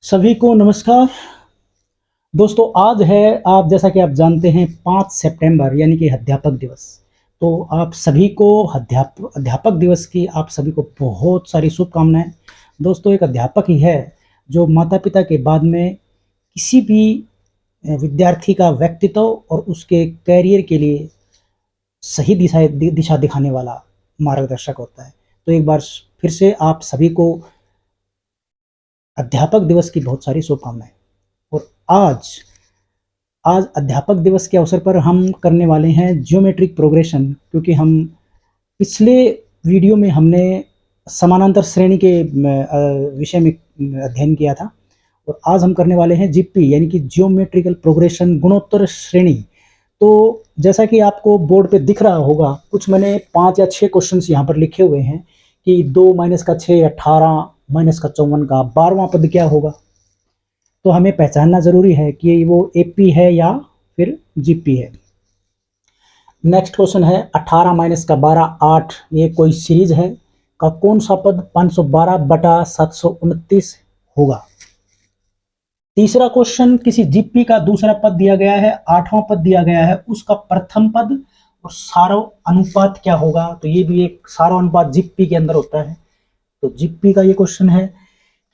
सभी को नमस्कार। दोस्तों आज है, आप जैसा कि आप जानते हैं, 5 सितंबर यानी कि अध्यापक दिवस। तो आप सभी को अध्यापक दिवस की आप सभी को बहुत सारी शुभकामनाएं। दोस्तों एक अध्यापक ही है जो माता-पिता के बाद में किसी भी विद्यार्थी का व्यक्तित्व और उसके करियर के लिए सही दिशा दिखाने वाला मार्गदर्शक होता है। तो एक बार फिर से आप सभी को अध्यापक दिवस की बहुत सारी शुभकामनाएं। और आज आज अध्यापक दिवस के अवसर पर हम करने वाले हैं ज्योमेट्रिक प्रोग्रेशन, क्योंकि हम पिछले वीडियो में हमने समानांतर श्रेणी के विषय में अध्ययन किया था। और आज हम करने वाले हैं जीपी यानी कि ज्योमेट्रिकल प्रोग्रेशन गुणोत्तर श्रेणी। तो जैसा कि आपको बोर्ड पे दिख रहा होगा, कुछ मैंने 5 या 6 क्वेश्चंस यहाँ पर लिखे हुए हैं कि 2 माइनस का 6 18 माइनस का 54 का 12वां पद क्या होगा। तो हमें पहचानना ज़रूरी है कि वो एपी है या फिर जीपी है। नेक्स्ट क्वेश्चन है 18 माइनस का 12 8, ये कोई सीरीज है का कौन सा पद 512 बटा 729 होगा। तीसरा क्वेश्चन, किसी जीपी का दूसरा पद दिया गया है, 8वां पद दिया गया है, उसका प्रथम पद और सारो अनुपात क्या होगा। तो ये भी एक सारो अनुपात जीपी के अंदर होता है। तो जीपी का ये क्वेश्चन है।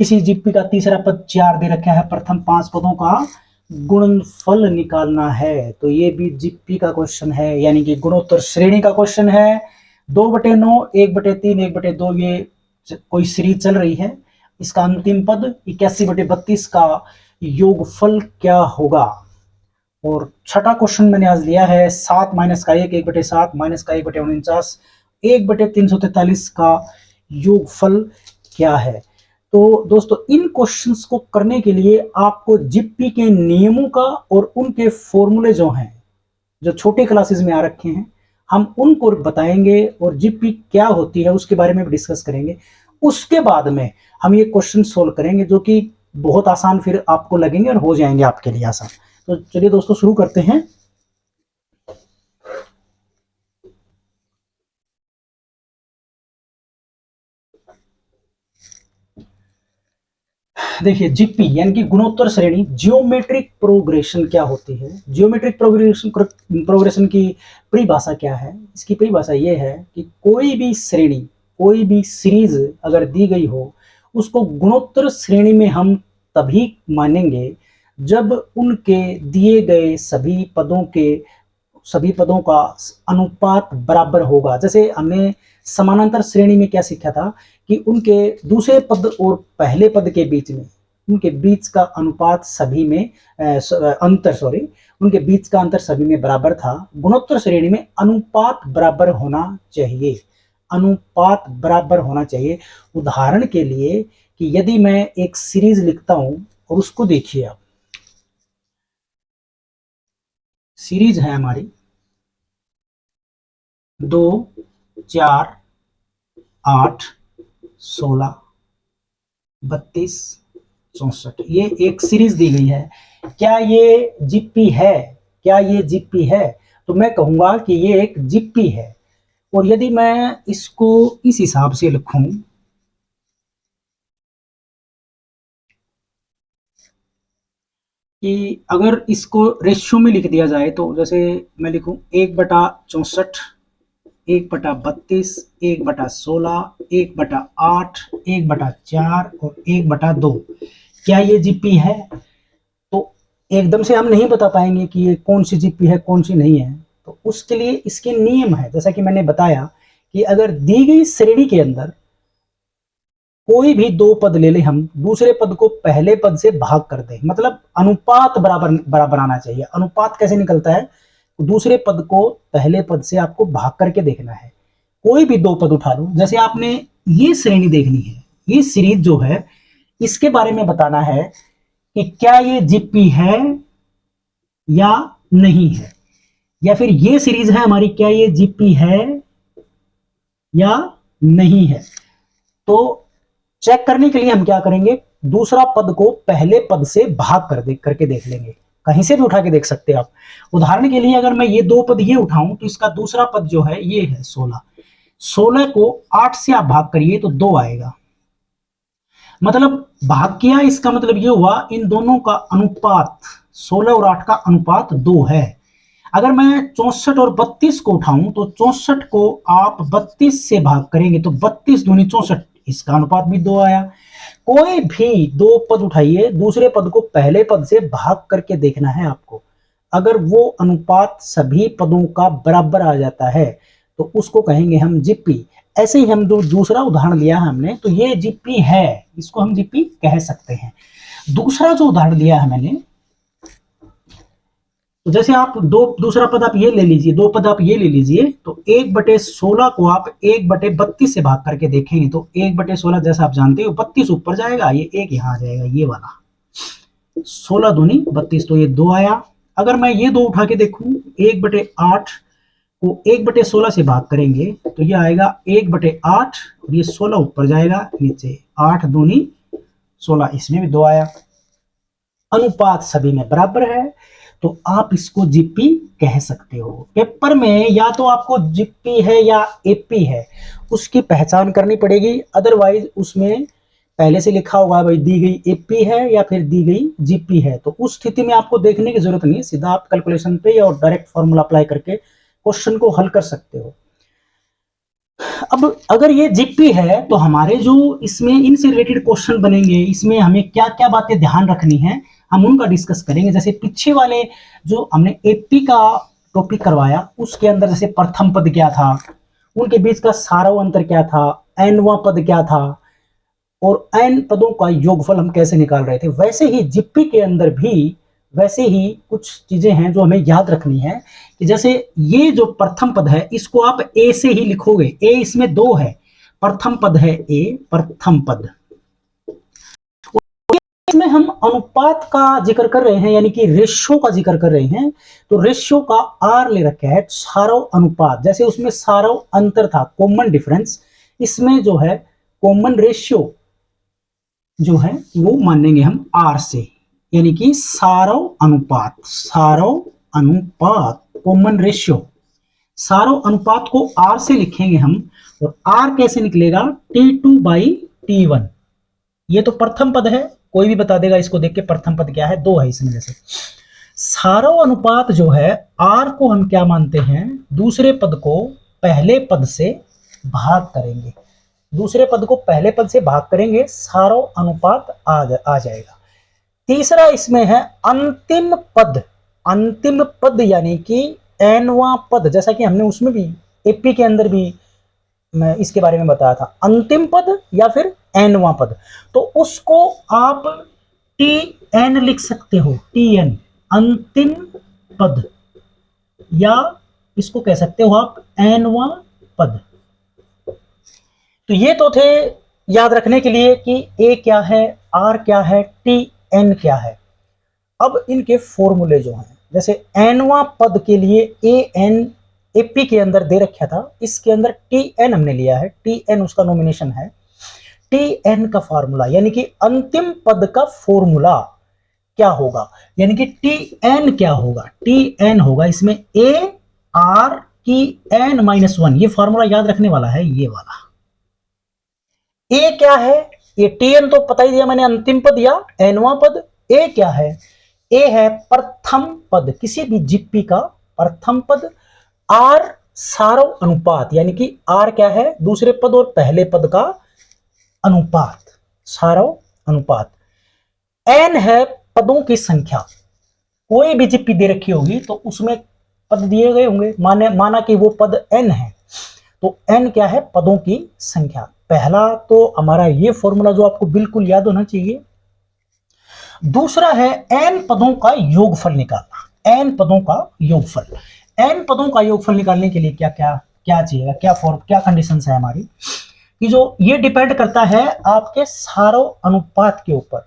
किसी जीपी का तीसरा पद 4 दे रखा है, प्रथम 5 पदों का गुणनफल निकालना है। तो ये भी जीपी का क्वेश्चन है, यानी कि गुणोत्तर श्रेणी का क्वेश्चन है। 2/9 1/3 1/2 ये कोई सीरीज चल रही है। इसका अंतिम पद 81/32 का योगफल क्या होगा। और छठा क्वेश्चन मैंने आज लिया है 7 माइनस का 1 1/7 माइनस का 1/49 1/343 का योगफल क्या है। तो दोस्तों इन क्वेश्चंस को करने के लिए आपको जीपी के नियमों का और उनके फॉर्मूले जो हैं, जो छोटे क्लासेस में आ रखे हैं, हम उनको बताएंगे और जीपी क्या होती है उसके बारे में भी डिस्कस करेंगे। उसके बाद में हम ये क्वेश्चन सोल्व करेंगे जो कि बहुत आसान फिर आपको लगेंगे और हो जाएंगे आपके लिए आसान। तो चलिए दोस्तों शुरू करते हैं। देखिए जीपी यानी कि गुणोत्तर श्रेणी, जियोमेट्रिक प्रोग्रेशन क्या होती है। जियोमेट्रिक प्रोग्रेशन की परिभाषा क्या है। इसकी परिभाषा ये है कि कोई भी श्रेणी, कोई भी सीरीज अगर दी गई हो, उसको गुणोत्तर श्रेणी में हम तभी मानेंगे जब उनके दिए गए सभी पदों का अनुपात बराबर होगा। जैसे हमने समानांतर श्रेणी में क्या सीखा था कि उनके दूसरे पद और पहले पद के बीच में, उनके बीच का अनुपात सभी में उनके बीच का अंतर सभी में बराबर था। गुणोत्तर श्रेणी में अनुपात बराबर होना चाहिए, अनुपात बराबर होना चाहिए। उदाहरण के लिए कि यदि मैं एक सीरीज लिखता हूं और उसको देखिए आप, सीरीज है हमारी 2 4 8 16 32 64, ये एक सीरीज दी गई है। क्या ये जीपी है? क्या ये जीपी है? तो मैं कहूंगा कि ये एक जीपी है। और यदि मैं इसको इस हिसाब से लिखूं कि अगर इसको रेशियो में लिख दिया जाए, तो जैसे मैं लिखूं 1/64 1/32 1/16 1/8 1/4 और 1/2, क्या ये जीपी है? तो एकदम से हम नहीं बता पाएंगे कि ये कौन सी जीपी है कौन सी नहीं है। तो उसके लिए इसके नियम है, जैसा कि मैंने बताया कि अगर दी गई श्रेणी के अंदर कोई भी 2 पद ले ले, हम दूसरे पद को पहले पद से भाग कर दें, मतलब अनुपात बराबर बराबर आना चाहिए। अनुपात कैसे निकलता है? दूसरे पद को पहले पद से आपको भाग करके देखना है। कोई भी 2 पद उठा लो, जैसे आपने ये श्रेणी देखनी है, ये सीरीज जो है, इसके बारे में बताना है कि क्या ये जीपी है या नहीं है। या फिर ये सीरीज है हमारी, क्या ये जीपी है या नहीं है। तो चेक करने के लिए हम क्या करेंगे, दूसरा पद को पहले पद से भाग करके देख लेंगे। कहीं से भी उठा के देख सकते हैं आप। उदाहरण के लिए अगर मैं ये 2 पद ये उठाऊं तो इसका दूसरा पद जो है ये है 16। 16 को 8 से आप भाग करिए तो 2 आएगा। मतलब भाग किया, इसका मतलब ये हुआ इन दोनों का अनुपात 16 और 8 का अनुपात 2 है। अगर मैं 64 और 32 को उठाऊं तो 64 को आप 32 से भाग करेंगे तो 32 दूनी 64, इसका अनुपात भी 2 आया। कोई भी दो पद उठाइए, दूसरे पद को पहले पद से भाग करके देखना है आपको। अगर वो अनुपात सभी पदों का बराबर आ जाता है तो उसको कहेंगे हम जीपी। ऐसे ही हम जो दूसरा उदाहरण लिया हमने, तो ये जीपी है, इसको हम जीपी कह सकते हैं। दूसरा जो उदाहरण लिया है मैंने, तो जैसे आप दूसरा पद आप ये ले लीजिए, दो पद आप ये ले लीजिए, तो 1/16 को आप 1/32 से भाग करके देखेंगे तो 1/16 जैसा आप जानते हो 32 ऊपर जाएगा, ये एक यहाँ आ जाएगा, ये वाला 16 दूनी 32, तो ये 2 आया। अगर मैं ये 2 उठा के देखूं, 1/8 को 1/16 से भाग करेंगे तो ये आएगा 1/8 और ये 16 ऊपर जाएगा नीचे, 8 दूनी 16, इसमें भी 2 आया। अनुपात सभी में बराबर है तो आप इसको जीपी कह सकते हो। पेपर में या तो आपको जीपी है या एपी है उसकी पहचान करनी पड़ेगी, अदरवाइज उसमें पहले से लिखा होगा भाई दी गई एपी है या फिर दी गई जीपी है, तो उस स्थिति में आपको देखने की जरूरत नहीं, सीधा आप कैलकुलेशन पे और डायरेक्ट फॉर्मूला अप्लाई करके क्वेश्चन को हल कर सकते हो। अब अगर ये जीपी है तो हमारे जो इसमें इनसे रिलेटेड क्वेश्चन बनेंगे, इसमें हमें क्या क्या बातें ध्यान रखनी है हम उनका डिस्कस करेंगे। जैसे पीछे वाले जो हमने एपी का टॉपिक करवाया उसके अंदर जैसे प्रथम पद क्या था, उनके बीच का सारव अंतर क्या था, एनवा पद क्या था और एन पदों का योगफल हम कैसे निकाल रहे थे, वैसे ही जीपी के अंदर भी वैसे ही कुछ चीजें हैं जो हमें याद रखनी है। कि जैसे ये जो प्रथम पद है इसको आप ए से ही लिखोगे, ए इसमें 2 है, प्रथम पद है ए, प्रथम पद। इसमें हम अनुपात का जिक्र कर रहे हैं, यानी कि रेशियो का जिक्र कर रहे हैं, तो रेशियो का आर ले रखा है सारव अनुपात। जैसे उसमें सारव अंतर था, कॉमन डिफरेंस, इसमें जो है कॉमन रेशियो जो है वो मानेंगे हम आर से, यानी कि सारव अनुपात, सारव अनुपात कॉमन रेशियो, सारव अनुपात को आर से लिखेंगे हम। और आर कैसे निकलेगा, T2/T1। ये तो प्रथम पद है, कोई भी बता देगा इसको देख के प्रथम पद क्या है, 2 है इसमें। जैसे सारव अनुपात जो है आर को हम क्या मानते हैं, दूसरे पद को पहले पद से भाग करेंगे, दूसरे पद को पहले पद से भाग करेंगे, सारव अनुपात आ जाएगा। तीसरा इसमें है अंतिम पद, अंतिम पद यानी कि एनवा पद, जैसा कि हमने उसमें भी एपी के अंदर भी मैं इसके बारे में बताया था, अंतिम पद या फिर एनवा पद, तो उसको आप टी एन लिख सकते हो, टी एन अंतिम पद, या इसको कह सकते हो आप एनवा पद। तो ये तो थे याद रखने के लिए कि ए क्या है, आर क्या है, टी एन क्या है। अब इनके फॉर्मूले जो हैं, जैसे एनवा पद के लिए ए एन एपी के अंदर दे रखा था, इसके अंदर टी एन हमने लिया है, टी एन उसका नॉमिनेशन है। टी एन का फॉर्मूला यानी कि अंतिम पद का फॉर्मूला क्या होगा, यानी कि टी एन क्या होगा, टी एन होगा इसमें ए आर की एन -1, ये फॉर्मूला याद रखने वाला है, ये वाला। ए क्या है, ये टी एन तो पता ही दिया मैंने, अंतिम पद या एनवा पद। ए क्या है, ए है प्रथम पद, किसी भी जीपी का प्रथम पद। आर सारव अनुपात, यानी कि आर क्या है, दूसरे पद और पहले पद का अनुपात, सारव अनुपात। एन है पदों की संख्या, कोई भी जीपी दे रखी होगी तो उसमें पद दिए गए होंगे, माना कि वो पद एन है, तो एन क्या है, पदों की संख्या। पहला तो हमारा ये फॉर्मूला जो आपको बिल्कुल याद होना चाहिए। दूसरा है एन पदों का योगफल निकालना, एन पदों का योगफल। एन पदों का योगफल निकालने के लिए क्या क्या क्या चाहिए, क्या कंडीशन है हमारी, कि जो ये डिपेंड करता है आपके सारव अनुपात के ऊपर,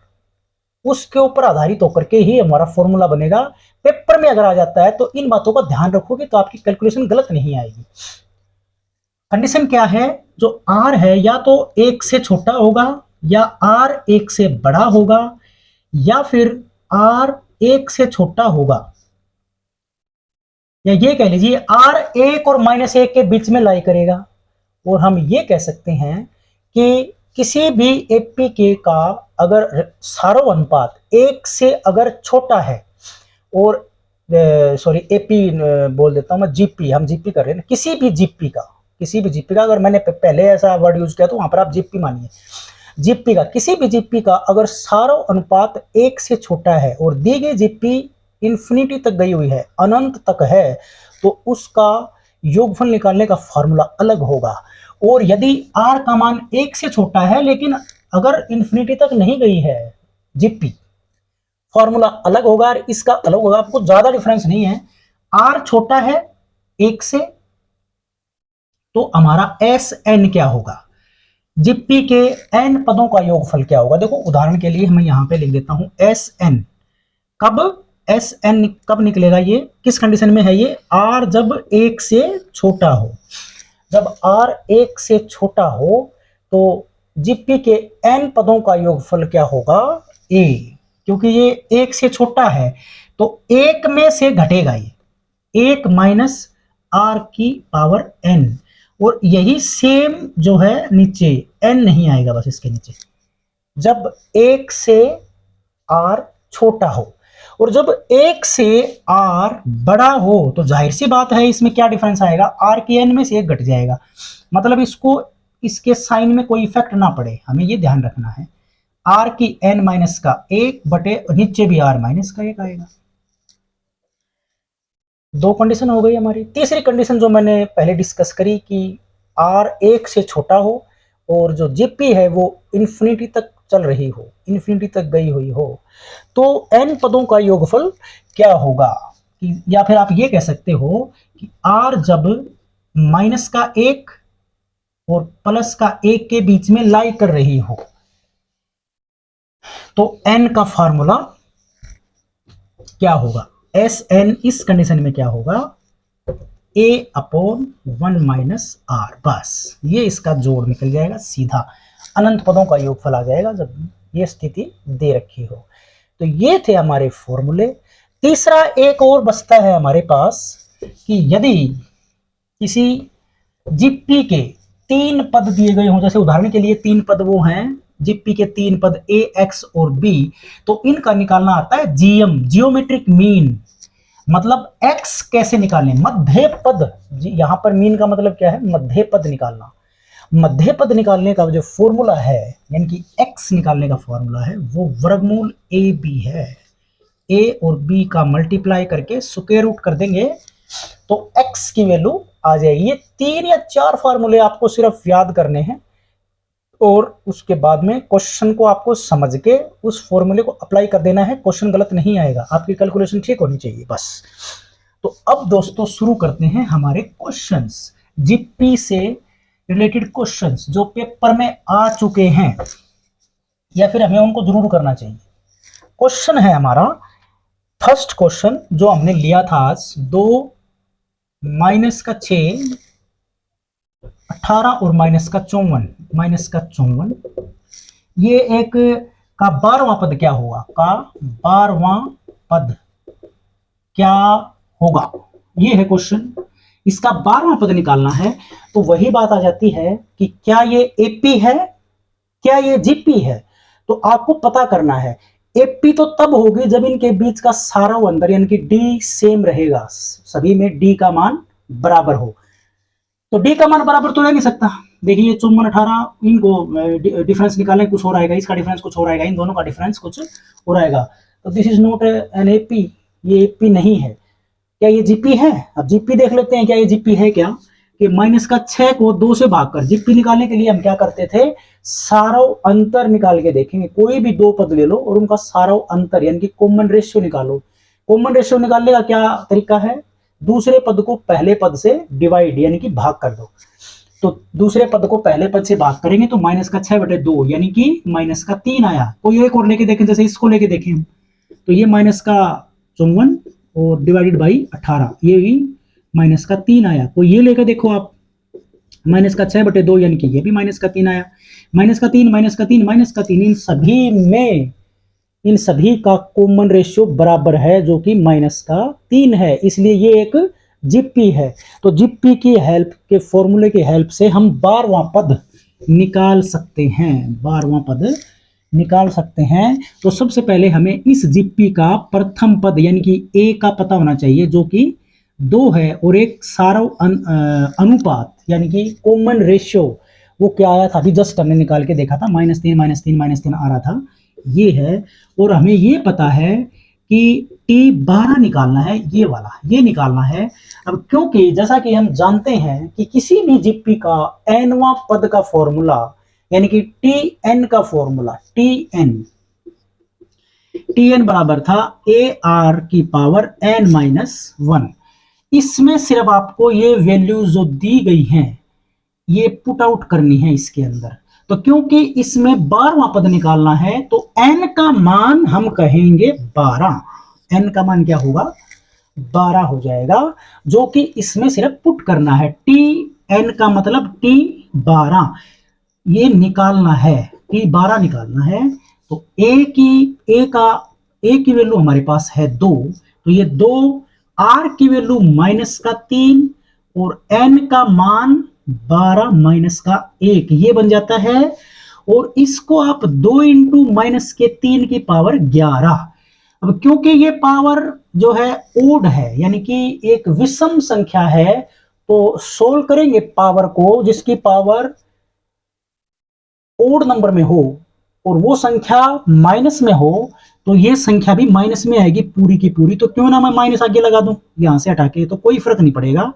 उसके ऊपर आधारित होकर के ही हमारा फॉर्मूला बनेगा। पेपर में अगर आ जाता है तो इन बातों का ध्यान रखोगे तो आपकी कैलकुलेशन गलत नहीं आएगी। कंडीशन क्या है, जो आर है या तो 1 से छोटा होगा, या आर 1 से बड़ा होगा, या फिर आर 1 से छोटा होगा, या ये कह लीजिए आर 1 और -1 के बीच में लाई करेगा। और हम ये कह सकते हैं कि किसी भी एपीके का अगर सारो अनुपात 1 से अगर छोटा है, और सॉरी एपी बोल देता हूं मैं, जीपी, हम जीपी कर रहे हैं, किसी भी जीपी का, अगर मैंने पहले ऐसा वर्ड यूज किया तो वहां पर आप जीपी मानिए, जीपी का, किसी भी जीपी का अगर सारो अनुपात 1 से छोटा है और दी गई जीपी इंफिनिटी तक गई हुई है, अनंत तक है, तो उसका योगफल निकालने का फॉर्मूला अलग होगा। और यदि आर का मान 1 से छोटा है लेकिन अगर इंफिनिटी तक नहीं गई है जीपी, फॉर्मूला अलग होगा और इसका अलग होगा। आपको ज्यादा डिफरेंस नहीं है, आर छोटा है 1 से, तो हमारा एस एन क्या होगा, जीपी के एन पदों का योगफल क्या होगा। देखो उदाहरण के लिए मैं यहां पे लिख देता हूं एस एन, कब एस एन कब निकलेगा, ये किस कंडीशन में है, ये आर जब 1 से छोटा हो, जब आर 1 से छोटा हो तो जीपी के एन पदों का योगफल क्या होगा, ए, क्योंकि ये 1 से छोटा है तो 1 में से घटेगा, ये 1 माइनस आर की पावर एन, और यही सेम जो है नीचे एन नहीं आएगा, बस इसके नीचे, जब 1 से आर छोटा हो, और जब 1 से आर बड़ा हो तो जाहिर सी बात है इसमें क्या डिफरेंस आएगा, आर की एन में से 1 घट जाएगा, मतलब इसको, इसके साइन में कोई इफेक्ट ना पड़े, हमें ये ध्यान रखना है, आर की एन माइनस का 1 बटे नीचे भी आर माइनस का 1 आएगा। दो कंडीशन हो गई हमारी। तीसरी कंडीशन जो मैंने पहले डिस्कस करी कि आर 1 से छोटा हो और जो जीपी है वो इंफिनिटी तक चल रही हो, इंफिनिटी तक गई हुई हो, तो एन पदों का योगफल क्या होगा, या फिर आप ये कह सकते हो कि आर जब माइनस का 1 और प्लस का 1 के बीच में लाई कर रही हो तो एन का फॉर्मूला क्या होगा, एस एन इस कंडीशन में क्या होगा, ए अपॉन 1 माइनस आर, बस ये इसका जोड़ निकल जाएगा, सीधा अनंत पदों का योगफल आ जाएगा जब ये स्थिति दे रखी हो। तो ये थे हमारे फॉर्मूले। तीसरा एक और बचता है हमारे पास कि यदि किसी जीपी के 3 पद दिए गए हों, जैसे उदाहरण के लिए 3 पद वो हैं, जीपी के 3 पद ए, एक्स और बी, तो इनका निकालना आता है जीएम, जियोमेट्रिक मीन, मतलब x कैसे निकालें, मध्य पद, यहां पर मीन का मतलब क्या है, मध्य पद निकालना। मध्य पद निकालने का जो फॉर्मूला है, यानी कि x निकालने का फॉर्मूला है, वो वर्गमूल ए बी है, a और b का मल्टीप्लाई करके स्क्वायर रूट कर देंगे तो x की वैल्यू आ जाएगी। ये 3 या 4 फॉर्मूले आपको सिर्फ याद करने हैं और उसके बाद में क्वेश्चन को आपको समझ के उस फॉर्मूले को अप्लाई कर देना है, क्वेश्चन गलत नहीं आएगा, आपकी कैलकुलेशन ठीक होनी चाहिए बस। तो अब दोस्तों शुरू करते हैं हमारे क्वेश्चंस, जीपी से रिलेटेड क्वेश्चंस जो पेपर में आ चुके हैं या फिर हमें उनको जरूर करना चाहिए। क्वेश्चन है हमारा फर्स्ट क्वेश्चन जो हमने लिया था आज, 2 माइनस का 6 18 और माइनस का 54, ये एक का 12वां पद क्या होगा, का 12वां पद क्या होगा, ये है क्वेश्चन। इसका 12वां पद निकालना है तो वही बात आ जाती है कि क्या ये एपी है, क्या ये जीपी है, तो आपको पता करना है। एपी तो तब होगी जब इनके बीच का सारा अंतर यानी कि डी सेम रहेगा, सभी में डी का मान बराबर हो, तो डी का मान बराबर तो रह नहीं सकता। देखिए 54 18, इनको डिफरेंस निकालने कुछ और आएगा, इसका डिफरेंस कुछ और आएगा, इन दोनों का डिफरेंस कुछ और आएगा, तो this is not an AP, ये एपी नहीं है। क्या ये जीपी है, अब जीपी देख लेते हैं, क्या ये जीपी है क्या, कि माइनस का 6 को 2 से भागकर जीपी निकालने के लिए हम क्या करते थे, सारा अंतर निकाल के देखेंगे, कोई भी 2 पद ले लो और उनका सारा अंतर यानी कि कॉमन रेशियो निकालो। कॉमन रेशियो निकालने का क्या तरीका है, दूसरे पद को पहले पद से डिवाइड यानी कि भाग कर दो, तो दूसरे पद को पहले पद से भाग करेंगे तो माइनस का 6/2 यानी कि माइनस का 3 आया। कोई एक और लेके देखें, जैसे इसको लेके देखें हम, तो ये माइनस का 54 और डिवाइडेड बाई 18, ये भी माइनस का 3 आया। कोई ये लेकर देखो आप, माइनस का 6/2 यानी कि ये भी माइनस का 3 आया, माइनस का 3 माइनस का 3 माइनस का 3, इन सभी में, इन सभी का कॉमन रेशियो बराबर है जो कि माइनस का 3 है, इसलिए ये एक जीपी है। तो जीपी की हेल्प के फॉर्मूले की हेल्प से हम 12वां पद निकाल सकते हैं, 12वां पद निकाल सकते हैं। तो सबसे पहले हमें इस जीपी का प्रथम पद यानी कि ए का पता होना चाहिए, जो कि 2 है, और एक सारव अनुपात यानी कि कॉमन रेशियो वो क्या आया था, अभी जस्ट हमने निकाल के देखा था, -3 -3 -3 आ रहा था, ये है। और हमें ये पता है कि T12 निकालना है, ये वाला ये निकालना है। अब क्योंकि जैसा कि हम जानते हैं कि किसी भी जीपी का nवां पद का फॉर्मूला यानी कि Tn का फॉर्मूला Tn बराबर था AR की पावर n-1। इसमें सिर्फ आपको ये वैल्यू जो दी गई हैं ये पुट आउट करनी है इसके अंदर। तो क्योंकि इसमें 12वां पद निकालना है तो n का मान हम कहेंगे 12। n का मान क्या होगा, 12 हो जाएगा, जो कि इसमें सिर्फ पुट करना है। Tn का मतलब T12 ये निकालना है, T12 निकालना है। तो ए की वैल्यू हमारे पास है 2, तो ये 2, आर की वैल्यू -3 और n का मान 12 -1 ये बन जाता है। और इसको आप 2 इंटू -3 की पावर 11। अब क्योंकि ये पावर जो है ओड है यानी कि एक विषम संख्या है, तो सोल्व करेंगे पावर को जिसकी पावर ओड नंबर में हो और वो संख्या माइनस में हो, तो ये संख्या भी माइनस में आएगी पूरी की पूरी। तो क्यों ना मैं माइनस आगे लगा दूं यहां से हटा के, तो कोई फर्क नहीं पड़ेगा।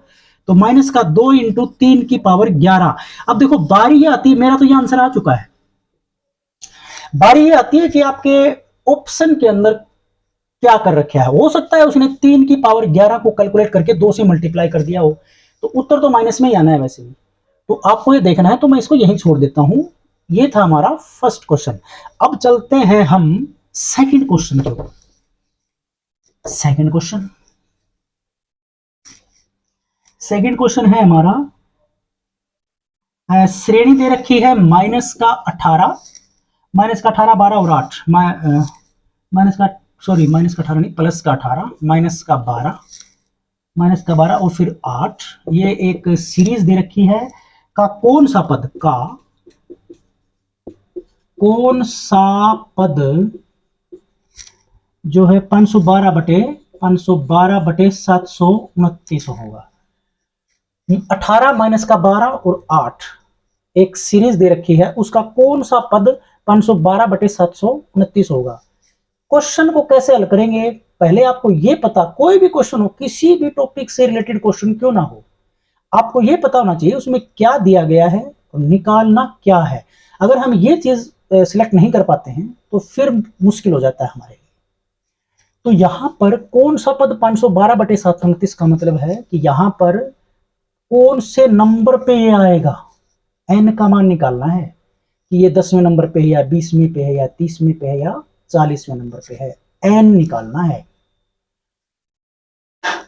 तो माइनस का 2 इंटू 3 की पावर 11। अब देखो बारी ये आती है, मेरा तो ये आंसर आ चुका है, बारी ये आती है कि आपके ऑप्शन के अंदर क्या कर रखा है। हो सकता है उसने 3 की पावर 11 को कैलकुलेट करके 2 से मल्टीप्लाई कर दिया हो, तो उत्तर तो माइनस में ही आना है वैसे भी। तो आपको ये देखना है, तो मैं इसको यहीं छोड़ देता हूं। ये था हमारा फर्स्ट क्वेश्चन। अब चलते हैं हम सेकंड क्वेश्चन के ऊपर। सेकंड क्वेश्चन है हमारा, श्रेणी दे रखी है -18, -18, 12 और 8, माइनस का माइनस का 18 नहीं, प्लस का 18, -12 और फिर 8। ये एक सीरीज दे रखी है का कौन सा पद जो है 512/729 होगा। 18 -12 और 8 एक सीरीज दे रखी है, उसका कौन सा पद 512/729 होगा। क्वेश्चन को कैसे हल करेंगे, पहले आपको यह पता, कोई भी क्वेश्चन हो, किसी भी टॉपिक से रिलेटेड क्वेश्चन क्यों ना हो, आपको यह पता होना चाहिए उसमें क्या दिया गया है और निकालना क्या है। अगर हम ये चीज सिलेक्ट नहीं कर पाते हैं तो फिर मुश्किल हो जाता है हमारे लिए। तो यहां पर कौन सा पद 512/729 का मतलब है कि यहां पर कौन से नंबर पे ये आएगा, n का मान निकालना है कि ये 10वें नंबर पे है या 20वें पे है या 30वें पे है या 40वें नंबर पे है, n निकालना है।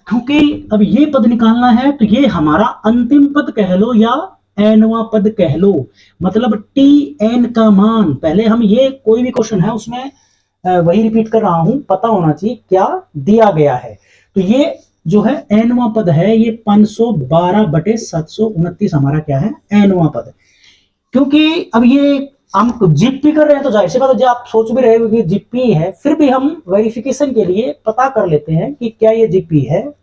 क्योंकि अब ये पद निकालना है तो ये हमारा अंतिम पद कह लो या nवां पद कह लो, मतलब Tn का मान। पहले हम ये कोई भी क्वेश्चन है उसमें वही रिपीट कर रहा हूं, पता होना चाहिए क्या दिया गया है। तो ये जो है nवां पद है, ये 512/729 हमारा क्या है, nवां पद। क्योंकि अब ये हम जीपी कर रहे हैं तो जाहिर सी बात है, जो आप सोच भी रहे हो कि जीपी है, फिर भी हम वेरिफिकेशन के लिए पता कर लेते हैं कि क्या ये जीपी है।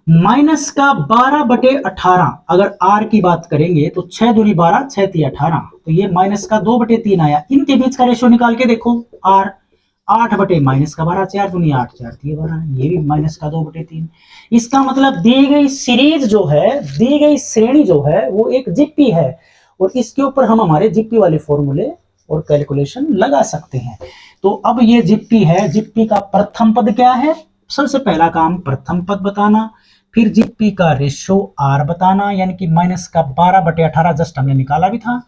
-12/18 अगर आर की बात करेंगे तो 6 दूनी 12, 6 × 18, तो ये -2/3 आया। इनके बीच का रेशियो निकाल के देखो, आर 8/-12, 4 दूनी 8, 4 × 12, ये भी -2/3। इसका मतलब दी गई सीरीज जो है, दी गई श्रेणी जो है वो एक जीपी है, और इसके ऊपर हम हमारे जीपी वाले फॉर्मूले और कैलकुलेशन लगा सकते हैं। तो अब ये जीपी है, जीपी का प्रथम पद क्या है, सबसे पहला काम प्रथम पद बताना, फिर जीपी का रेशियो आर बताना, यानी कि -12/18 जस्ट हमने निकाला भी था,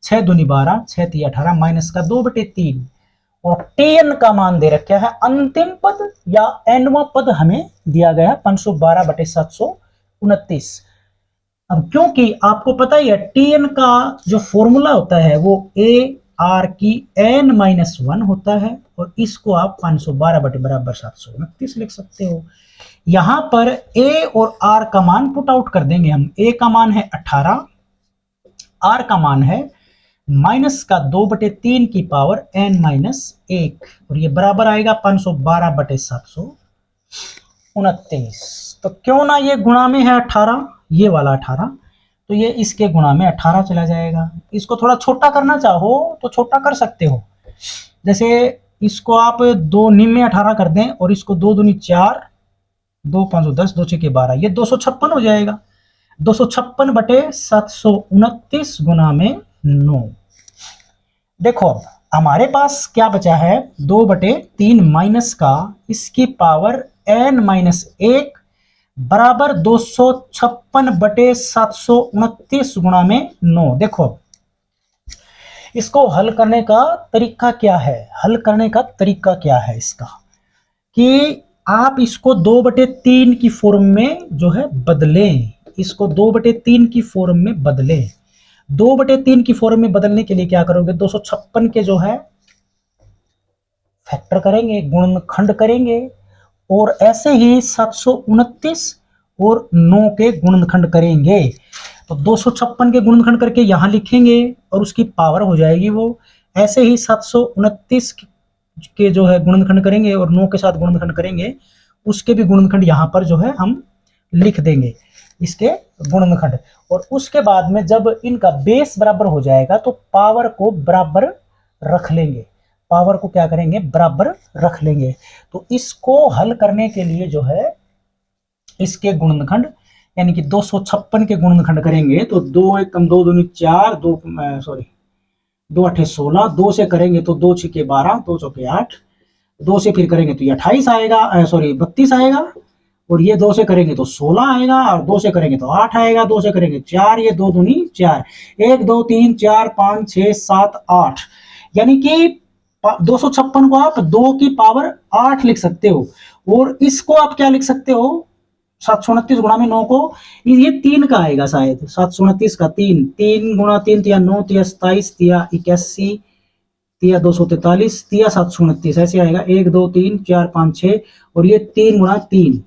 6 दूनी 12, 6 × 18, -2/3, और Tn का मान दे रखा है, अंतिम पद या nवां पद हमें दिया गया 512/729। अब क्योंकि आपको पता ही है Tn का जो फॉर्मूला होता है वो AR की n-1 होता है, और इसको आप 512/729 लिख सकते हो। यहां पर A और R का मान पुट आउट कर देंगे हम। A का मान है 18, r का मान है माइनस का 2/3 की पावर n-1 और ये बराबर आएगा 512/729। तो क्यों ना ये गुणा में है 18, ये वाला 18, तो ये इसके गुणा में 18 चला जाएगा। इसको थोड़ा छोटा करना चाहो तो छोटा कर सकते हो, जैसे इसको आप 2 निम में 18 कर दें और इसको 2 दूनी 4, 2 5 10, 2 6 12, ये 256 हो जाएगा। 256/729 गुना में 9। देखो अब हमारे पास क्या बचा है, 2/3 माइनस का इसकी पावर n-1 बराबर 256/729 गुणा में 9। देखो इसको हल करने का तरीका क्या है, हल करने का तरीका क्या है इसका, कि आप इसको 2/3 की फॉर्म में जो है बदलें, इसको 2/3 की फॉर्म में बदलें। 2/3 की फॉर्म में बदलने के लिए क्या करोगे, 256 के जो है फैक्टर करेंगे, गुणनखंड करेंगे, और ऐसे ही 729 और 9 के गुणनखंड करेंगे। तो 256 के गुणनखंड करके यहां लिखेंगे और उसकी पावर हो जाएगी वो। ऐसे ही 729 के जो है गुणनखंड करेंगे और 9 के साथ गुणनखंड करेंगे, उसके भी गुणनखंड यहां पर जो है हम लिख देंगे, इसके गुणनखंड। और उसके बाद में जब इनका बेस बराबर हो जाएगा तो पावर को बराबर रख लेंगे, पावर को क्या करेंगे, बराबर रख लेंगे। तो इसको हल करने के लिए जो है इसके गुणनखंड यानी कि 256 के गुणनखंड करेंगे तो 2 एकम 2 दूनी 4, 2 सॉरी 2 8 16, 2 से करेंगे तो 2 6 12, 2 चौके 8, 2 से फिर करेंगे तो ये 28 आएगा, सॉरी 32 आएगा, और ये 2 से करेंगे तो 16 आएगा, और 2 से करेंगे तो 8 आएगा, 2 से करेंगे 4, ये 2 दूनी 4, 1 2 3 4 5 6 7 8, यानी कि 256 को आप 2 की पावर 8 लिख सकते हो। और इसको आप क्या लिख सकते हो, 729 गुणा में 9 को, ये 3 का आएगा शायद, 729 का 3, 3 गुणा 3 तिया 9, तिया 27, तिया 81, तिया 243, तिया 729, ऐसे आएगा 1 2 3 4 5 6, और ये 3 गुणा 3,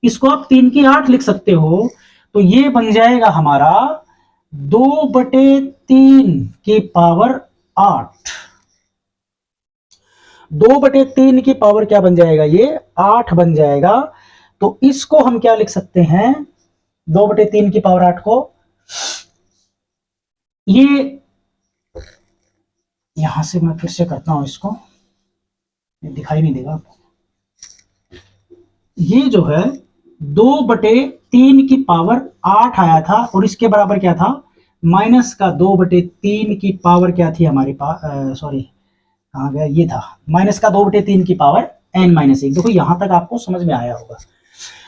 इसको आप 3 की 8 लिख सकते हो। तो ये बन जाएगा हमारा 2/3 की पावर 8। 2/3 की पावर क्या बन जाएगा, ये 8 बन जाएगा। तो इसको हम क्या लिख सकते हैं, 2/3 की पावर 8 को, ये यहां से मैं फिर से करता हूं इसको, ये दिखाई नहीं देगा आपको। ये जो है 2/3 की पावर 8 आया था, और इसके बराबर क्या था, माइनस का 2/3 की पावर क्या थी हमारे पास, सॉरी कहां गया, ये था माइनस का 2/3 की पावर n-1। देखो यहां तक आपको समझ में आया होगा।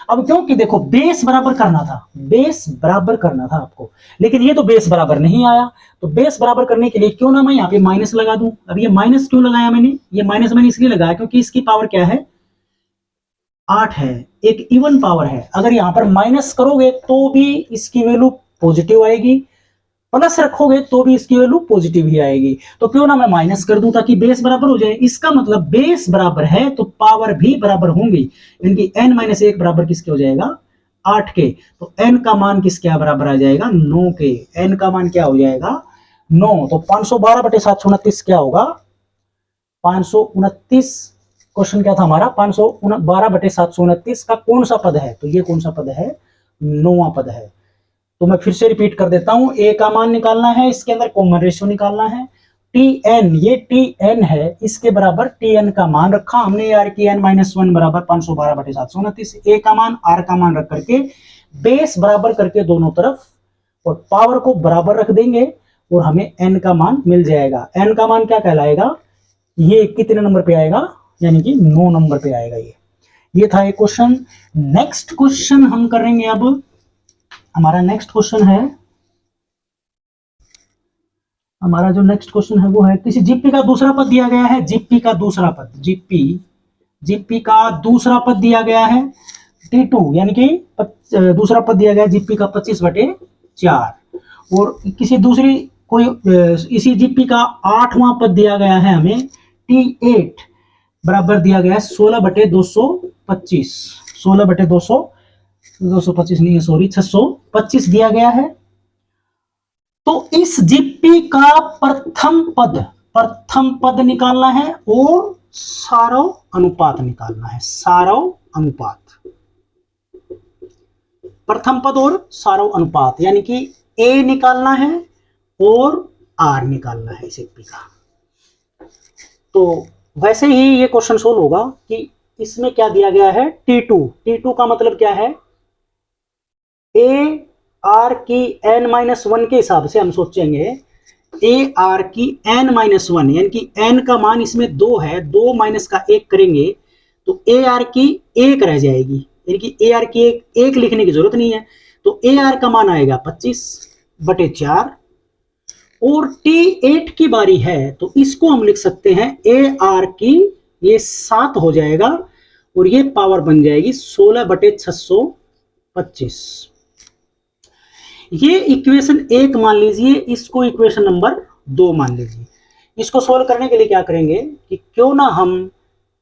अब क्योंकि देखो बेस बराबर करना था, बेस बराबर करना था आपको, लेकिन ये तो बेस बराबर नहीं आया। तो बेस बराबर करने के लिए क्यों ना मैं यहाँ पे माइनस लगा दूं। अब ये माइनस क्यों लगाया मैंने, ये माइनस मैंने इसलिए लगाया क्योंकि इसकी पावर क्या है, 8 है, एक इवन पावर है। अगर यहां पर माइनस करोगे तो भी इसकी वैल्यू पॉजिटिव आएगी, प्लस रखोगे तो भी इसकी वैल्यू पॉजिटिव ही आएगी। तो क्यों ना मैं माइनस कर दूं ताकि बेस बराबर हो जाए। इसका मतलब बेस बराबर है तो पावर भी बराबर होंगी, यानी कि n-1 बराबर किसके हो जाएगा, 8 के। तो n का मान किसके बराबर आ जाएगा, 9 के। n का मान क्या हो जाएगा, 9। तो 512/729 क्या होगा, 529। क्वेश्चन क्या था हमारा, 512/729 का कौन सा पद है, तो ये कौन सा पद है, 9वां पद है। तो मैं फिर से रिपीट कर देता हूं, ए का मान निकालना है, इसके अंदर कॉमन रेशियो निकालना है, tn, ये tn है, इसके बराबर tn का मान रखा हमने यार कि n-1 बराबर 512/729। ए का मान, r का मान रख करके बेस बराबर करके दोनों तरफ, और पावर को बराबर रख देंगे और हमें n का मान मिल जाएगा। n का मान क्या कहलाएगा, ये कितने नंबर पे आएगा, यानी कि 9 नंबर पे आएगा। ये था एक क्वेश्चन। नेक्स्ट क्वेश्चन हम करेंगे अब, हमारा नेक्स्ट क्वेश्चन है, हमारा जो नेक्स्ट क्वेश्चन है वो है, किसी जीपी का दूसरा पद दिया गया है, जीपी का दूसरा पद, जीपी का दूसरा पद दिया गया है T2, यानी कि दूसरा पद दिया गया है जीपी का 25/4, और किसी दूसरी कोई इसी जीपी का 8वां पद दिया गया है हमें T8 बराबर दिया गया है 16/225, 16/225 नहीं है, सॉरी 625 दिया गया है। तो इस जीपी का प्रथम पद निकालना है और सारव अनुपात निकालना है। सारव अनुपात, प्रथम पद और सारव अनुपात, यानी कि ए निकालना है और आर निकालना है इस जीपी का। तो वैसे ही ये क्वेश्चन सोल्व होगा कि इसमें क्या दिया गया है, T2 का मतलब क्या है, ए आर की n-1 के हिसाब से हम सोचेंगे, ए आर की n-1 यानी कि n का मान इसमें 2 है, 2 माइनस का 1 करेंगे तो ए आर की 1 रह जाएगी, यानी कि ए आर की एक लिखने की जरूरत नहीं है। तो ए आर का मान आएगा 25/4 और T8 की बारी है तो इसको हम लिख सकते हैं ए आर की ये 7 हो जाएगा और ये पावर बन जाएगी 16/625। ये इक्वेशन 1 मान लीजिए, इसको इक्वेशन नंबर 2 मान लीजिए। इसको सोल्व करने के लिए क्या करेंगे कि क्यों ना हम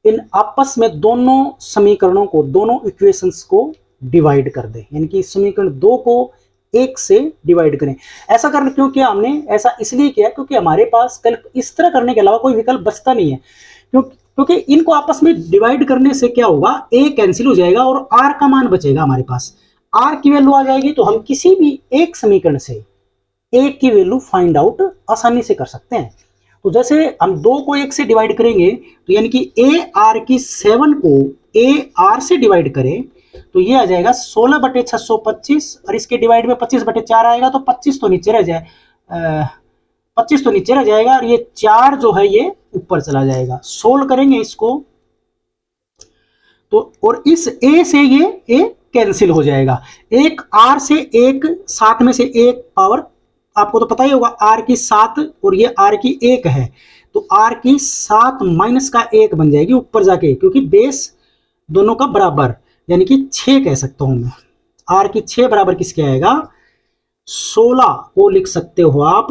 इन आपस में दोनों समीकरणों को, दोनों इक्वेशंस को डिवाइड कर दें, यानी कि समीकरण 2 को 1 से डिवाइड करें। ऐसा करने क्यों किया हमने, ऐसा इसलिए किया क्योंकि हमारे पास कल इस तरह करने के अलावा कोई विकल्प बचता नहीं है। क्योंकि इनको आपस में डिवाइड करने से क्या होगा, ए कैंसिल हो जाएगा और आर का मान बचेगा हमारे पास। आर की वैल्यू आ जाएगी तो हम किसी भी एक समीकरण से ए की वैल्यू फाइंड आउट आसानी से कर सकते हैं। तो जैसे हम 2 को 1 से डिवाइड करेंगे तो यानी कि ए आर की 7 को ए आर से डिवाइड करें तो ये आ जाएगा 16/625 और इसके डिवाइड में 25/4 आएगा तो 25 तो नीचे रह जाए, 25 तो नीचे रह जाएगा और ये 4 जो है ये ऊपर चला जाएगा। सोल्व करेंगे इसको तो, और इस ए से ये ए कैंसिल हो जाएगा, एक आर से एक 7 में से एक पावर, आपको तो पता ही होगा आर की 7 और ये आर की 1 है तो आर की 7 माइनस का 1 बन जाएगी ऊपर जाके, क्योंकि बेस दोनों का बराबर, यानी कि 6 कह सकता हूं मैं। आर की 6 बराबर किसके आएगा, 16 को लिख सकते हो आप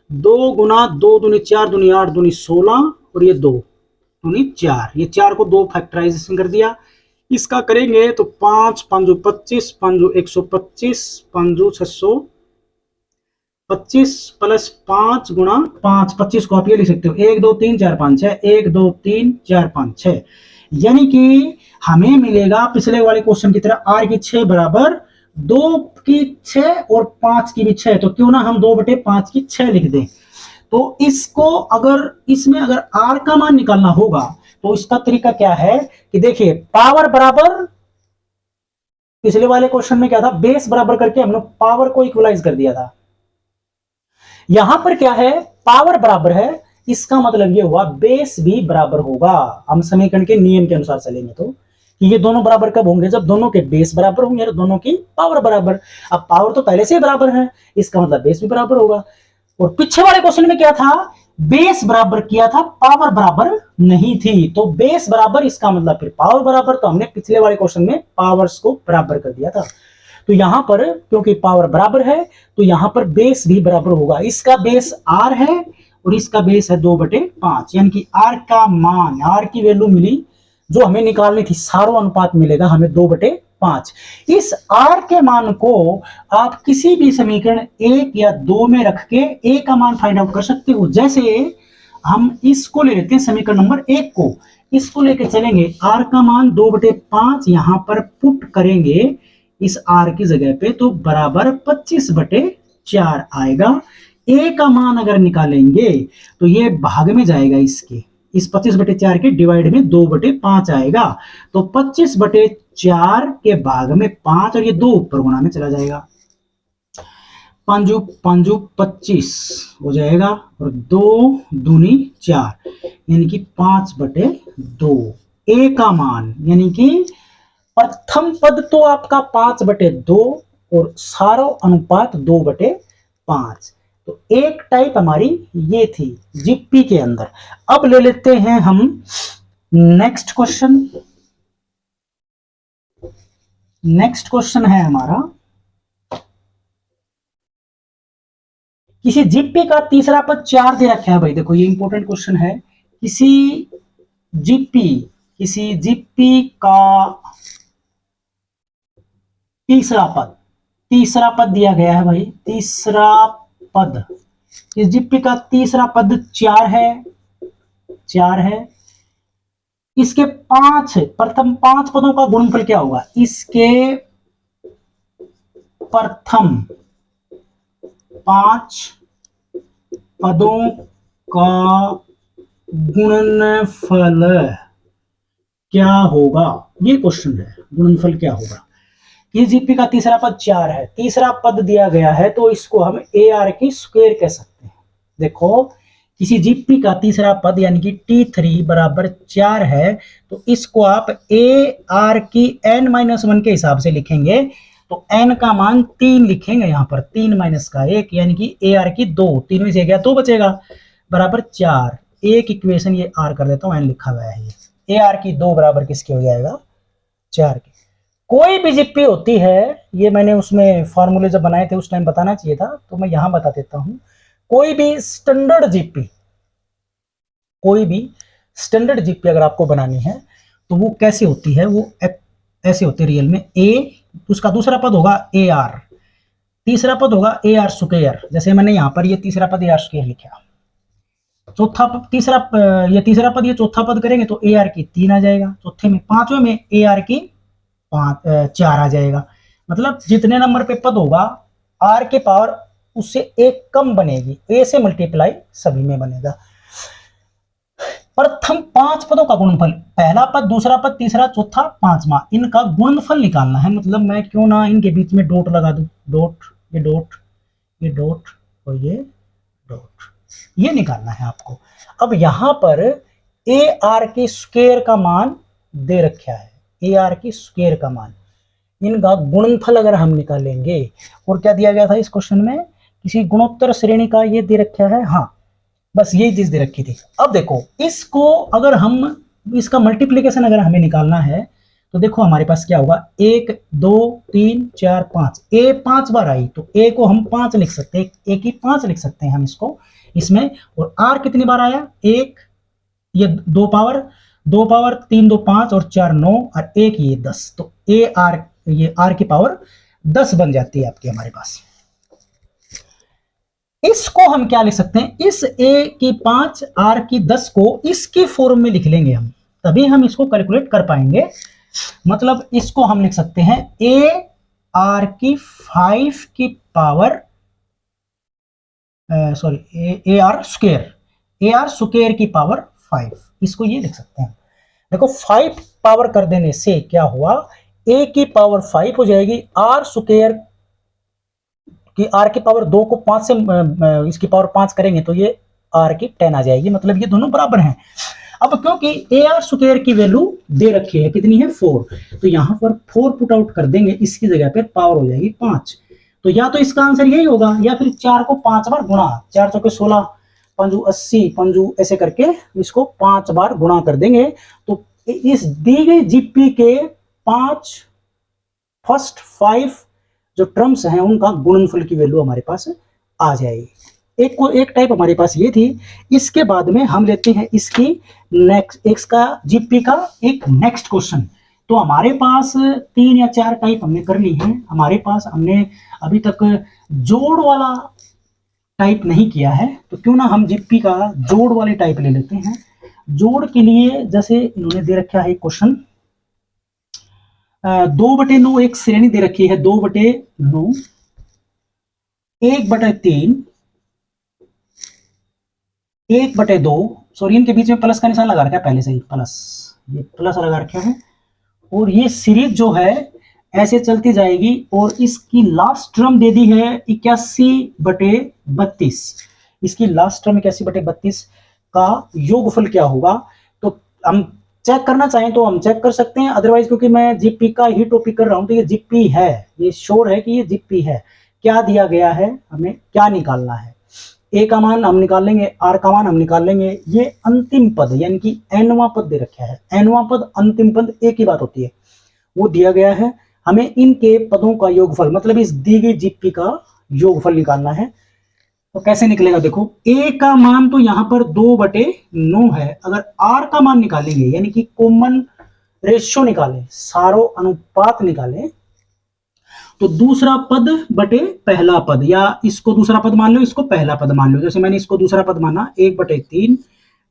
2 गुना 2 दूनी 4 दूनी 8 दूनी 16 और ये 2 दूनी 4, ये 4 को 2 फैक्टराइजेशन कर दिया। इसका करेंगे तो 5 5 25 5 125 5 625 प्लस 5 गुणा 5, 25 को आप ये लिख सकते हो 1 2 3 4 5 6, 1 2 3 4 5 6, यानी कि हमें मिलेगा पिछले वाले क्वेश्चन की तरह आर की 6 बराबर 2 की 6 और 5 की भी 6, तो क्यों ना हम 2/5 की 6 लिख दें। तो इसको अगर इसमें अगर आर का मान निकालना होगा तो इसका तरीका क्या है कि देखिए, पावर बराबर, पिछले वाले क्वेश्चन में क्या था, बेस बराबर करके हमने पावर को इक्वलाइज कर दिया था। यहां पर क्या है, पावर बराबर है, इसका मतलब ये हुआ बेस भी बराबर होगा। हम समीकरण के नियम के अनुसार चलेंगे तो कि ये दोनों बराबर कब होंगे, जब दोनों के बेस बराबर होंगे और दोनों की पावर बराबर। अब पावर तो पहले से ही बराबर है, इसका मतलब बेस भी बराबर होगा। और पीछे वाले क्वेश्चन में क्या था, बेस बराबर किया था, पावर बराबर नहीं थी, तो बेस बराबर इसका मतलब फिर पावर बराबर, तो हमने पिछले वाले क्वेश्चन में पावर्स को बराबर कर दिया था। तो यहां पर क्योंकि पावर बराबर है तो यहां पर बेस भी बराबर होगा। इसका बेस आर है और इसका बेस है 2/5, यानी कि आर का मान, आर की वैल्यू मिली जो हमें निकालनी थी, सारो अनुपात मिलेगा हमें 2/5। इस आर के मान को आप किसी भी समीकरण 1 या 2 में रख के ए का मान फाइंड आउट कर सकते हो। जैसे हम इसको ले लेते हैं समीकरण नंबर 1 को, इसको लेके चलेंगे, आर का मान 2/5 यहां पर पुट करेंगे इस आर की जगह पे तो बराबर 25/4 आएगा। ए का मान अगर निकालेंगे तो ये भाग में जाएगा, इसके इस 25/4 के डिवाइड में 2/5 आएगा, तो 25/4 के भाग में 5 और ये 2 ऊपर गुणा में चला जाएगा, 5 5 25 हो जाएगा और 2 दूनी 4, यानी कि 5/2। ए का मान यानी कि प्रथम पद तो आपका 5/2 और सारो अनुपात 2/5। तो एक टाइप हमारी ये थी जीपी के अंदर। अब ले लेते हैं हम नेक्स्ट क्वेश्चन। नेक्स्ट क्वेश्चन है हमारा, किसी जीपी का तीसरा पद 4 दे रखा है। भाई देखो ये इंपॉर्टेंट क्वेश्चन है। किसी जीपी का तीसरा पद दिया गया है भाई, तीसरा पद, इस जीपी का तीसरा पद 4 है, 4 है। इसके 5 प्रथम 5 पदों का गुणनफल क्या होगा? इसके प्रथम 5 पदों का गुणनफल क्या होगा? ये क्वेश्चन है, गुणनफल क्या होगा। इस जीपी का तीसरा पद 4 है, तीसरा पद दिया गया है तो इसको हम ए आर की स्क्वायर कह सकते हैं। देखो किसी जीपी का तीसरा पद यानी कि T3 बराबर 4 है तो इसको आप ए आर की n-1 के हिसाब से लिखेंगे तो n का मान 3 लिखेंगे, यहां पर 3 माइनस का 1 यानी कि ए आर की 2, 3 में से गया 2 बचेगा, बराबर 4। एक इक्वेशन ये आर कर देता हूं, n लिखा हुआ है, ये ए आर की 2 बराबर किसके हो जाएगा? 4 के। कोई भी जीपी होती है, ये मैंने उसमें फॉर्मूले जब बनाए थे उस टाइम बताना चाहिए था तो मैं यहां बता देता हूं। कोई भी स्टैंडर्ड जीपी, कोई भी स्टैंडर्ड जीपी अगर आपको बनानी है तो वो कैसे होती है? वो ऐसे होते रियल में, ए उसका दूसरा पद होगा ए आर, तीसरा पद होगा ए आर स्क्वायर, जैसे मैंने यहां पर ये तीसरा पद ए आर स्क्वायर लिखा, चौथा तीसरा ये तीसरा पद ये चौथा पद करेंगे तो ए आर की 3 आ जाएगा, चौथे में, पांचवें में ए आर की 4 आ जाएगा। मतलब जितने नंबर पे पद होगा आर के पावर उससे एक कम बनेगी, ए से मल्टीप्लाई सभी में बनेगा। प्रथम 5 पदों का गुणनफल, पहला पद, दूसरा पद, तीसरा, चौथा, पांचवा, इनका गुणनफल निकालना है। मतलब मैं क्यों ना इनके बीच में डॉट लगा दूं, डॉट, ये डॉट, ये डॉट और ये डॉट, ये निकालना है आपको। अब यहां पर ए आर की स्क्वायर का मान दे रखा है, ए आर की स्क्वायर का मान, इनका गुणनफल अगर हम निकालेंगे, और क्या दिया गया था इस क्वेश्चन में? किसी गुणोत्तर श्रेणी का ये दे रखा है, हाँ बस यही चीज दे रखी थी। अब देखो इसको अगर हम, इसका मल्टीप्लीकेशन अगर हमें निकालना है तो देखो हमारे पास क्या होगा, 1 2 3 4 5, ए 5 बार आई तो ए को हम 5 लिख सकते हैं, ए की 5 लिख सकते हैं हम इसको इसमें। और आर कितनी बार आया? 1, ये 2 पावर 3 2 5 और 4 9 और 1 ये 10, तो ए आर, ये आर की पावर 10 बन जाती है आपकी हमारे पास। इसको हम क्या लिख सकते हैं? इस ए की 5 आर की 10 को इसकी फॉर्म में लिख लेंगे हम, तभी हम इसको कैलकुलेट कर पाएंगे। मतलब इसको हम लिख सकते हैं ए आर की 5 की power, sorry A R square की पावर 5, इसको ये लिख सकते हैं। देखो 5 पावर कर देने से क्या हुआ, ए की पावर 5 हो जाएगी, आर स्क्वायर कि आर की पावर 2 को 5 से इसकी पावर 5 करेंगे तो ये आर की 10 आ जाएगी, मतलब ये दोनों बराबर हैं। अब क्योंकि ए आर स्क्वायर की वैल्यू दे रखी है, कितनी है? 4, तो यहां पर 4 पुट आउट कर देंगे, इसकी जगह पे पावर हो जाएगी 5, तो या तो इसका आंसर यही होगा या फिर 4 को 5 बार गुणा, 4 चौके 16, 5 80, 5 ऐसे करके इसको 5 बार गुणा कर देंगे तो इस दी गई जीपी के 5 फर्स्ट 5 जो टर्म्स हैं उनका गुणनफल की वैल्यू हमारे पास आ जाएगी। एक टाइप हमारे पास ये थी। इसके बाद में हम लेते हैं इसकी नेक्स्ट, इसका जीपी का एक नेक्स्ट क्वेश्चन। तो हमारे पास 3 या 4 टाइप हमने कर ली है। हमारे पास हमने अभी तक जोड़ वाला टाइप नहीं किया है, तो क्यों ना हम जीपी का जोड़ वाले टाइप ले लेते हैं। जोड़ के लिए जैसे इन्होंने दे रखा है क्वेश्चन, 2/9 एक श्रेणी दे रखी है, 2/9, 1/3, 1/2, सॉरी इनके बीच में प्लस का निशान लगा रखा है पहले से ही, प्लस, ये प्लस लगा रखा है। और ये सीरीज जो है ऐसे चलती जाएगी और इसकी लास्ट टर्म दे दी है 81/32, इसकी लास्ट टर्म 81/32 का योगफल क्या होगा। तो हम चेक करना चाहें तो हम चेक कर सकते हैं, अदरवाइज क्योंकि मैं जीपी का ही टॉपिक कर रहा हूं तो ये जीपी है, ये श्योर है कि ये जीपी है। क्या दिया गया है, हमें क्या निकालना है? ए का मान हम निकाल लेंगे, आर का मान हम निकाल लेंगे, ये अंतिम पद यानी कि एनवां पद दे रखा है। एनवां पद, अंतिम पद एक ही बात होती है, वो दिया गया है। हमें इनके पदों का योगफल, मतलब इस दी गई जीपी का योगफल निकालना है। तो कैसे निकलेगा? देखो ए का मान तो यहां पर 2/9 है, अगर आर का मान निकालेंगे यानी कि कॉमन रेशियो निकालें, सारो अनुपात निकालें, तो दूसरा पद बटे पहला पद, या इसको दूसरा पद मान लो, इसको पहला पद मान लो। जैसे मैंने इसको दूसरा पद माना 1/3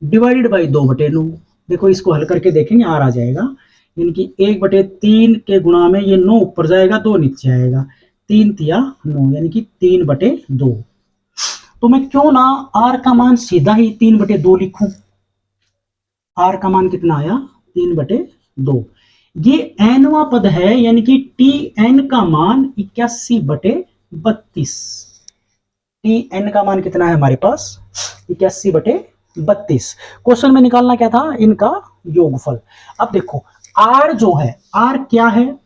डिवाइडेड बाई 2/9। देखो इसको हल करके देखेंगे, आर आ जाएगा, यानी कि 1/3 के गुणा में ये 9 ऊपर जाएगा, 2 नीचे आएगा, 3 तिया 9, यानी कि 3/2। तो मैं क्यों ना आर का मान सीधा ही 3/2 लिखूं। आर का मान कितना आया, 3/2। ये nवां पद है, यानी कि टी एन का मान 81/32। टी एन का मान कितना है हमारे पास, 81/32। क्वेश्चन में निकालना क्या था, इनका योगफल। अब देखो आर जो है, आर क्या है,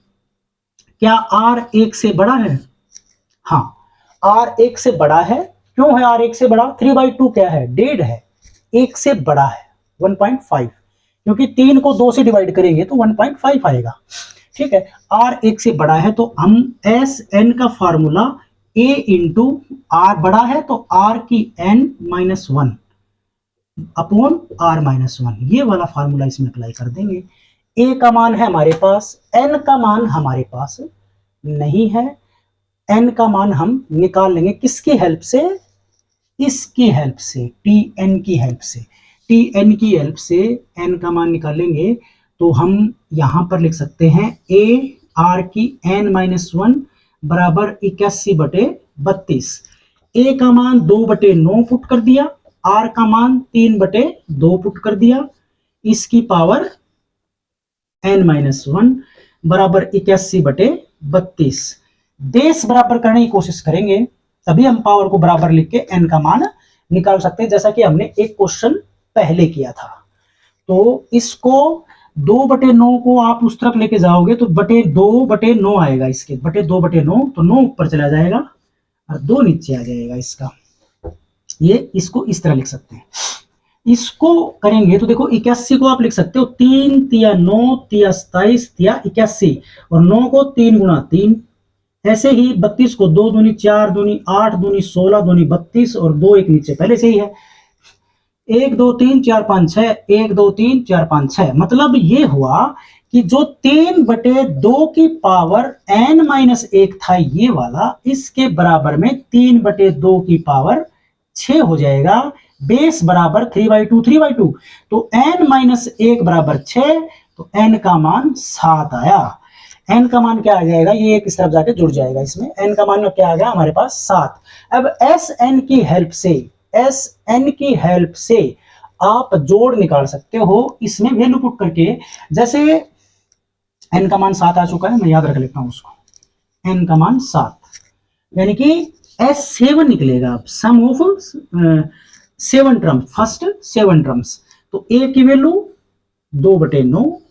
क्या आर 1 से बड़ा है? हाँ, आर 1 से बड़ा है। क्यों है आर 1 से बड़ा? 3/2 क्या है, 1.5 है, 1 से बड़ा है 1.5, क्योंकि 3 को 2 से डिवाइड करेंगे तो 1.5 आएगा। ठीक है, आर 1 से बड़ा है तो हम एस एन का फॉर्मूला ए इंटू आर, बड़ा है तो आर की N minus 1 upon R minus 1, ये वाला फॉर्मूला इसमें अप्लाई कर देंगे। ए का मान है हमारे पास, एन का मान हमारे पास नहीं है। एन का मान हम निकाल लेंगे किसकी हेल्प से, इसकी हेल्प से, टी एन की हेल्प से। टी एन की हेल्प से एन का मान निकालेंगे तो हम यहां पर लिख सकते हैं ए आर की एन माइनस 1 बराबर 81/32। ए का मान 2/9 पुट कर दिया, आर का मान 3/2 पुट कर दिया, इसकी पावर एन माइनस 1 बराबर 81/32। बेस बराबर करने की कोशिश करेंगे, तभी हम पावर को बराबर लिख के एन का मान निकाल सकते हैं, जैसा कि हमने एक क्वेश्चन पहले किया था। तो इसको 2/9 को आप उस तरफ लेके जाओगे तो 2/9 आएगा, इसके 2/9, तो 9 ऊपर चला जाएगा और 2 नीचे आ जाएगा इसका। ये इसको इस तरह लिख सकते हैं। इसको करेंगे तो देखो 81 को आप लिख सकते हो 3 तिया 9 तिया 27 तिया 81, और 9 को 3 गुणा 3। ऐसे ही 32 को 2 दूनी 4 दूनी 8 दूनी 16 दूनी 32, और 2 एक नीचे पहले से ही है। 1 2 3 4 5 6, 1 2 3 4 5 6, मतलब ये हुआ कि जो 3/2 की पावर n-1 था ये वाला, इसके बराबर में 3/2 की पावर 6 हो जाएगा। बेस बराबर 3/2 3/2, तो n-1 बराबर 6, तो n का मान 7 आया। n का मान क्या आ जाएगा, ये एक इस तरफ जाके जुड़ जाएगा इसमें। n का मान क्या आ गया हमारे पास 7। अब sn की हेल्प से, sn की हेल्प से आप जोड़ निकाल सकते हो इसमें वैल्यू पुट करके। जैसे n का मान 7 आ चुका है, मैं याद रख लेता हूं उसको, n का मान 7, यानी कि S7 निकलेगा। अब सम ऑफ 7 टर्म, फर्स्ट 7 टर्म्स, तो a की वैल्यू 2/9,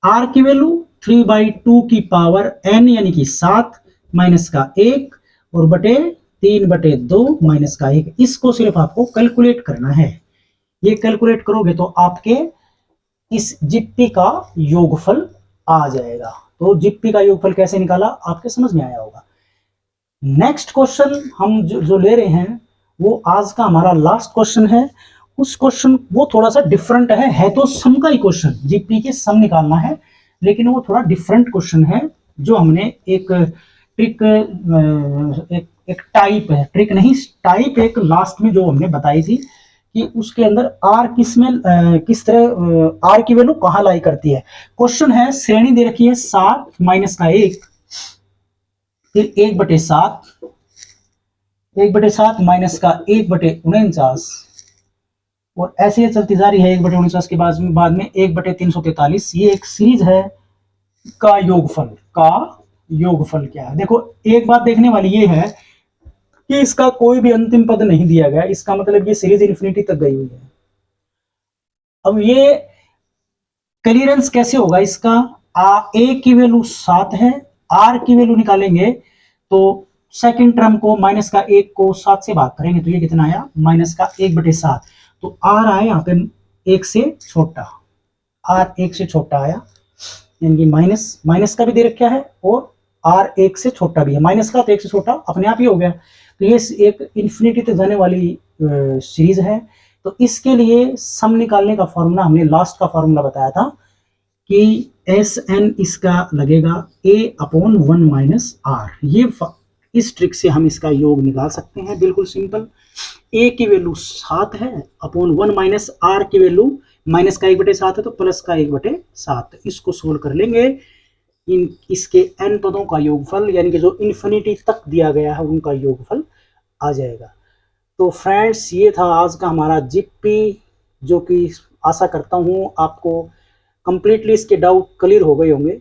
r की वैल्यू 3/2 की पावर n यानी कि 7 माइनस का 1, और बटे 3/2 माइनस का 1। इसको सिर्फ आपको कैलकुलेट करना है। ये कैलकुलेट करोगे तो आपके इस जिप्पी का योगफल आ जाएगा। तो जिप्पी का योगफल कैसे निकाला आपके समझ में आया होगा। नेक्स्ट क्वेश्चन हम जो ले रहे हैं वो आज का हमारा लास्ट क्वेश्चन है। उस क्वेश्चन वो थोड़ा सा डिफरेंट है तो सम का ही क्वेश्चन, जीपी के सम निकालना है, लेकिन वो थोड़ा डिफरेंट क्वेश्चन है। जो हमने एक ट्रिक, एक टाइप है, ट्रिक नहीं टाइप, एक लास्ट में जो हमने बताई थी कि उसके अंदर आर किस तरह आर की वैल्यू कहां लाई करती है। क्वेश्चन है, श्रेणी दे रखी है 7 माइनस का 1, फिर 1/7, 1/7 माइनस का 1/49, और ऐसे चलती जा रही है 1/49 के बाद में 1/343। ये एक सीरीज है का योगफल क्या है। देखो एक बात देखने वाली ये है कि इसका कोई भी अंतिम पद नहीं दिया गया, इसका मतलब ये सीरीज इन्फिनिटी तक गई हुई है। अब ये क्लियरेंस कैसे होगा इसका, ए की वैल्यू 7 है, आर की वैल्यू निकालेंगे तो सेकंड टर्म को माइनस का 1 को 7 से भाग करेंगे तो ये कितना आया, माइनस का 1/7, तो आर आया यहाँ पे 1 से छोटा, आर 1 से छोटा आया, यानी कि माइनस का भी दे रखा है और आर 1 से छोटा भी है। माइनस का तो 1 से छोटा अपने आप ही हो गया। तो ये एक इन्फिनिटी तक जाने वाली सीरीज है। तो इसके लिए सम निकालने का फॉर्मूला हमने लास्ट का फॉर्मूला बताया था कि एस एन इसका लगेगा a अपॉन 1 माइनस आर। ये इस ट्रिक से हम इसका योग निकाल सकते हैं, बिल्कुल सिंपल। a की वैल्यू 7 है, अपॉन 1 माइनस आर की वैल्यू माइनस का 1/7 है, तो प्लस का 1/7। इसको सोल्व कर लेंगे, इन इसके n पदों का योगफल यानी कि जो इन्फिनिटी तक दिया गया है उनका योगफल आ जाएगा। तो फ्रेंड्स, ये था आज का हमारा जीपी, जो कि आशा करता हूँ आपको कंप्लीटली इसके डाउट क्लियर हो गए होंगे।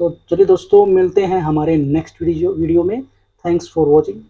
तो चलिए दोस्तों, मिलते हैं हमारे नेक्स्ट वीडियो में। Thanks for watching.